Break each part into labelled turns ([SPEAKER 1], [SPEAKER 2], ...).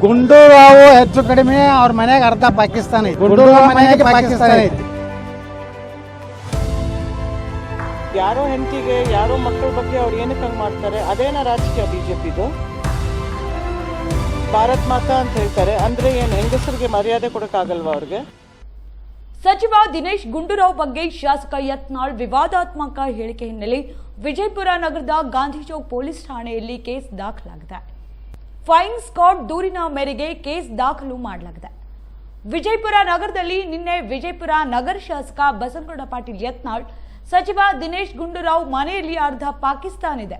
[SPEAKER 1] ಗುಂಡೂರಾವ್ ಹೆಚ್ಚು ಕಡಿಮೆ ಅವ್ರ ಮನೆಗೆ ಅರ್ಧ ಪಾಕಿಸ್ತಾನ ಐತಿ. ಗುಂಡೂರಾವ್ ಮನೆಗೆ ಪಾಕಿಸ್ತಾನ ಐತಿ.
[SPEAKER 2] ಯಾರೋ ಹೆಂಡತಿಗೆ ಯಾರೋ ಮಕ್ಕಳ ಬಗ್ಗೆ ಅವ್ರು ಏನಕ್ಕೆ ಹಂಗೆ ಮಾಡ್ತಾರೆ? ಅದೇನ ರಾಜಕೀಯ ಬಿಜೆಪಿದು? ಭಾರತ್ ಮಾತಾ ಅಂತ ಹೇಳ್ತಾರೆ ಅಂದ್ರೆ ಏನು ಹೆಂಗಸರಿಗೆ ಮರ್ಯಾದೆ ಕೊಡಕ್ಕಾಗಲ್ವಾ ಅವ್ರಿಗೆ?
[SPEAKER 3] ಸಚಿವ ದಿನೇಶ್ ಗುಂಡೂರಾವ್ ಬಗ್ಗೆ ಶಾಸಕ ಯತ್ನಾಳ್ ವಿವಾದಾತ್ಮಕ ಹೇಳಿಕೆ ಹಿನ್ನೆಲೆ ವಿಜಯಪುರ ನಗರದ ಗಾಂಧಿ ಚೌಕ್ ಪೊಲೀಸ್ ಠಾಣೆಯಲ್ಲಿ ಕೇಸ್ ದಾಖಲಾಗಿದೆ. ಫ್ಲೈಯಿಂಗ್ ಸ್ಕ್ವಾಡ್ ದೂರಿನ ಮೇರೆಗೆ ಕೇಸ್ ದಾಖಲು ಮಾಡಲಾಗಿದೆ. ವಿಜಯಪುರ ನಗರದಲ್ಲಿ ನಿನ್ನೆ ವಿಜಯಪುರ ನಗರ ಶಾಸಕ ಬಸನಗೌಡ ಪಾಟೀಲ್ ಯತ್ನಾಳ್ ಸಚಿವ ದಿನೇಶ್ ಗುಂಡೂರಾವ್ ಮನೆಯಲ್ಲಿ ಅರ್ಧ ಪಾಕಿಸ್ತಾನ ಇದೆ,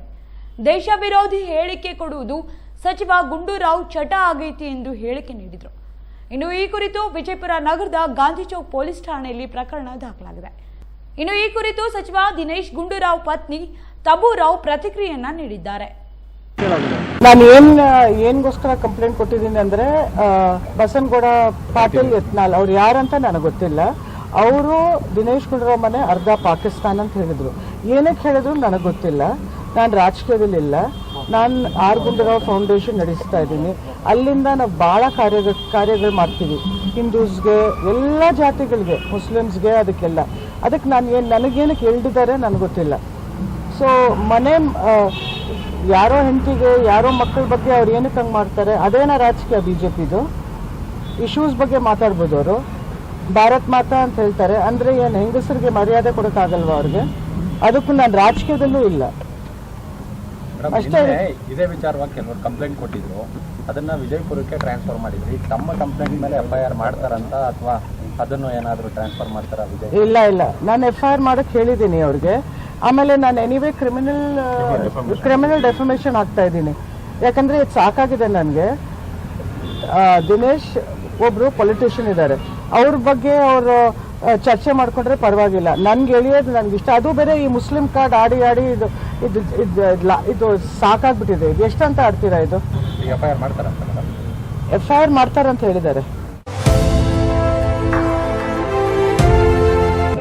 [SPEAKER 3] ದೇಶ ವಿರೋಧಿ ಹೇಳಿಕೆ ಕೊಡುವುದು ಸಚಿವ ಗುಂಡೂರಾವ್ ಚಟ ಆಗೈತಿ ಎಂದು ಹೇಳಿಕೆ ನೀಡಿದರು. ಇನ್ನು ಈ ಕುರಿತು ವಿಜಯಪುರ ನಗರದ ಗಾಂಧಿ ಚೌಕ್ ಪೊಲೀಸ್ ಠಾಣೆಯಲ್ಲಿ ಪ್ರಕರಣ ದಾಖಲಾಗಿದೆ. ಇನ್ನು ಈ ಕುರಿತು ಸಚಿವ ದಿನೇಶ್ ಗುಂಡೂರಾವ್ ಪತ್ನಿ ತಬೂರಾವ್ ಪ್ರತಿಕ್ರಿಯೆಯನ್ನ ನೀಡಿದ್ದಾರೆ.
[SPEAKER 2] ನಾನು ಏನ್ಗೋಸ್ಕರ ಕಂಪ್ಲೇಂಟ್ ಕೊಟ್ಟಿದ್ದೀನಿ ಅಂದ್ರೆ ಬಸನಗೌಡ ಪಾಟೀಲ್ ಯತ್ನಾಳ್ ಅವ್ರು ಯಾರಂತ ನನಗೆ ಗೊತ್ತಿಲ್ಲ. ಅವರು ದಿನೇಶ್ ಗುಂಡೂರಾವ್ ಮನೆ ಅರ್ಧ ಪಾಕಿಸ್ತಾನ ಅಂತ ಹೇಳಿದ್ರು. ಏನಕ್ಕೆ ಹೇಳಿದ್ರು ನನಗೆ ಗೊತ್ತಿಲ್ಲ. ನಾನು ರಾಜಕೀಯದಲ್ಲಿಲ್ಲ. ನಾನು ಆರ್ ಗುಂಡೂರಾವ್ ಫೌಂಡೇಶನ್ ನಡೆಸ್ತಾ ಇದ್ದೀನಿ. ಅಲ್ಲಿಂದ ನಾವು ಭಾಳ ಕಾರ್ಯಗಳು ಮಾಡ್ತೀವಿ. ಹಿಂದೂಸ್ಗೆ, ಎಲ್ಲ ಜಾತಿಗಳಿಗೆ, ಮುಸ್ಲಿಮ್ಸ್ಗೆ, ಅದಕ್ಕೆಲ್ಲ. ಅದಕ್ಕೆ ನನಗೇನಕ್ಕೆ ಹೇಳಿದ್ದಾರೆ ನನಗೆ ಗೊತ್ತಿಲ್ಲ. ಸೊ ಮನೆ ಯಾರೋ ಹೆಂಡತಿಗೆ ಯಾರೋ ಮಕ್ಕಳ ಬಗ್ಗೆ ಅವ್ರು ಏನಕ್ಕೆ ಹಂಗೆ ಮಾಡ್ತಾರೆ? ಅದೇನ ರಾಜಕೀಯ ಬಿಜೆಪಿದು? ಇಶ್ಯೂಸ್ ಬಗ್ಗೆ ಮಾತಾಡ್ಬೋದು ಅವರು. ಭಾರತ್ ಮಾತಾ ಅಂತ ಹೇಳ್ತಾರೆ ಅಂದ್ರೆ ಏನು ಹೆಂಗಸರಿಗೆ ಮರ್ಯಾದೆ ಕೊಡಕ್ಕಾಗಲ್ವಾ ಅವ್ರಿಗೆ? ಅದಕ್ಕೂ ನಾನು ರಾಜಕೀಯದಲ್ಲೂ ಇಲ್ಲ.
[SPEAKER 4] ಅಷ್ಟೇ. ಇದೇ ವಿಚಾರವಾಗಿ ಕೆಲವರು ಕಂಪ್ಲೇಂಟ್ ಕೊಟ್ಟಿದ್ರು, ಅದನ್ನ ವಿಜಯಪುರಕ್ಕೆ ಟ್ರಾನ್ಸ್ಫರ್ ಮಾಡಿದ್ರಿ. ತಮ್ಮ ಕಂಪ್ಲೇಂಟ್ ಮೇಲೆ FIR ಮಾಡ್ತಾರಂತ ಅಥವಾ ಅದನ್ನು ಏನಾದರೂ ಟ್ರಾನ್ಸ್ಫರ್ ಮಾಡ್ತಾರ?
[SPEAKER 2] ಇಲ್ಲ, ನಾನು FIR ಮಾಡಕ್ ಹೇಳಿದ್ದೀನಿ ಅವ್ರಿಗೆ. ಆಮೇಲೆ ನಾನು ಎನಿವೇ ಕ್ರಿಮಿನಲ್ ಡೆಫಮೇಷನ್ ಆಗ್ತಾ ಇದ್ದೀನಿ. ಯಾಕಂದ್ರೆ ಇದು ಸಾಕಾಗಿದೆ ನನಗೆ. ದಿನೇಶ್ ಒಬ್ರು ಪೊಲಿಟಿಷಿಯನ್ ಇದ್ದಾರೆ, ಅವ್ರ ಬಗ್ಗೆ ಅವರು ಚರ್ಚೆ ಮಾಡ್ಕೊಂಡ್ರೆ ಪರವಾಗಿಲ್ಲ. ನನ್ಗೆ ಎಳಿಯೋದು ನನಗೆ ಇಷ್ಟ. ಅದು ಬೇರೆ ಈ ಮುಸ್ಲಿಂ ಕಾರ್ಡ್ ಆಡಿ ಇದು ಸಾಕಾಗ್ಬಿಟ್ಟಿದೆ. ಇದು ಎಷ್ಟಂತ ಆಡ್ತೀರಾ? ಇದು FIR ಮಾಡ್ತಾರಂತ ಹೇಳಿದ್ದಾರೆ.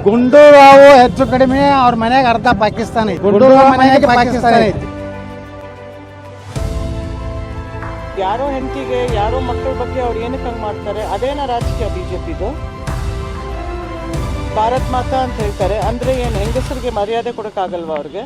[SPEAKER 1] ಗುಂಡೂರಾವ್ ಹೆಚ್ಚು ಕಡಿಮೆ ಅವ್ರ ಮನೆಗೆ ಅರ್ಧ ಪಾಕಿಸ್ತಾನ ಐತಿ. ಗುಂಡೂರಾವ್ ಮನೆಗೆ ಪಾಕಿಸ್ತಾನ ಐತಿ.
[SPEAKER 2] ಯಾರೋ ಹೆಂಡತಿಗೆ ಯಾರೋ ಮಕ್ಕಳ ಬಗ್ಗೆ ಅವ್ರು ಏನಕ್ಕೆ ಹಂಗೆ ಮಾಡ್ತಾರೆ? ಅದೇನ ರಾಜಕೀಯ ಬಿಜೆಪಿದು? ಭಾರತ್ ಮಾತಾ ಅಂತ ಹೇಳ್ತಾರೆ ಅಂದ್ರೆ ಏನು ಹೆಂಗಸರಿಗೆ ಮರ್ಯಾದೆ ಕೊಡಕ್ಕಾಗಲ್ವಾ ಅವ್ರಿಗೆ?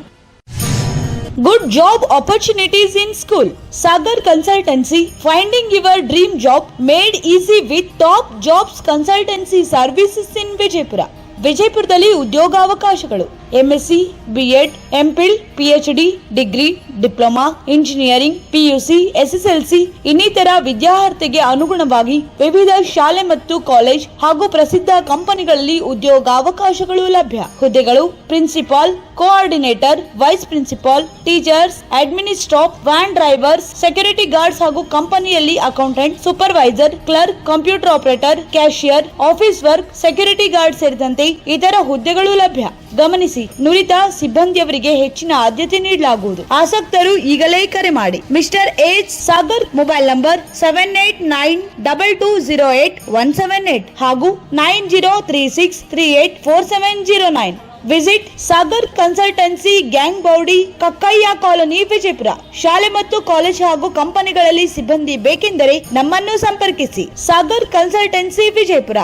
[SPEAKER 3] Good job opportunities in school. Sagar Consultancy, finding your dream job made easy with top jobs consultancy services in Vijaypura. ವಿಜಯಪುರದಲ್ಲಿ ಉದ್ಯೋಗಾವಕಾಶಗಳು MSc, B.Ed, MPhil, PhD, degree, diploma, engineering, PUC, SSLC ಇನ್ನಿತರ ವಿದ್ಯಾರ್ಥಿಗೆ ಅನುಗುಣವಾಗಿ ವಿವಿಧ ಶಾಲೆ ಮತ್ತು ಕಾಲೇಜ್ ಹಾಗೂ ಪ್ರಸಿದ್ಧ ಕಂಪನಿಗಳಲ್ಲಿ ಉದ್ಯೋಗಾವಕಾಶಗಳು ಲಭ್ಯ. ಹುದ್ದೆಗಳು principal, coordinator, vice principal, teachers, administrative, van drivers, security guards ಹಾಗೂ ಕಂಪನಿಯಲ್ಲಿ accountant, supervisor, clerk, computer operator, cashier, office work, security guard ಸೇರಿದಂತೆ ಇತರ ಹುದ್ದೆಗಳು ಲಭ್ಯ. ಗಮನಿಸಿ, ನುರಿತ ಸಿಬ್ಬಂದಿಯವರಿಗೆ ಹೆಚ್ಚಿನ ಆದ್ಯತೆ ನೀಡಲಾಗುವುದು. ಆಸಕ್ತರು ಈಗಲೇ ಕರೆ ಮಾಡಿ. Mister H Sagar, mobile number 7892208178 ಹಾಗೂ 9036384709. Visit Sagar consultancy, gang body, Kakkayya colony, Vijayapura. ಶಾಲೆ ಮತ್ತು ಕಾಲೇಜ್ ಹಾಗೂ ಕಂಪನಿಗಳಲ್ಲಿ ಸಿಬ್ಬಂದಿ ಬೇಕೆಂದರೆ ನಮ್ಮನ್ನು ಸಂಪರ್ಕಿಸಿ. ಸಾಗರ್ ಕನ್ಸಲ್ಟೆನ್ಸಿ, ವಿಜಯಪುರ.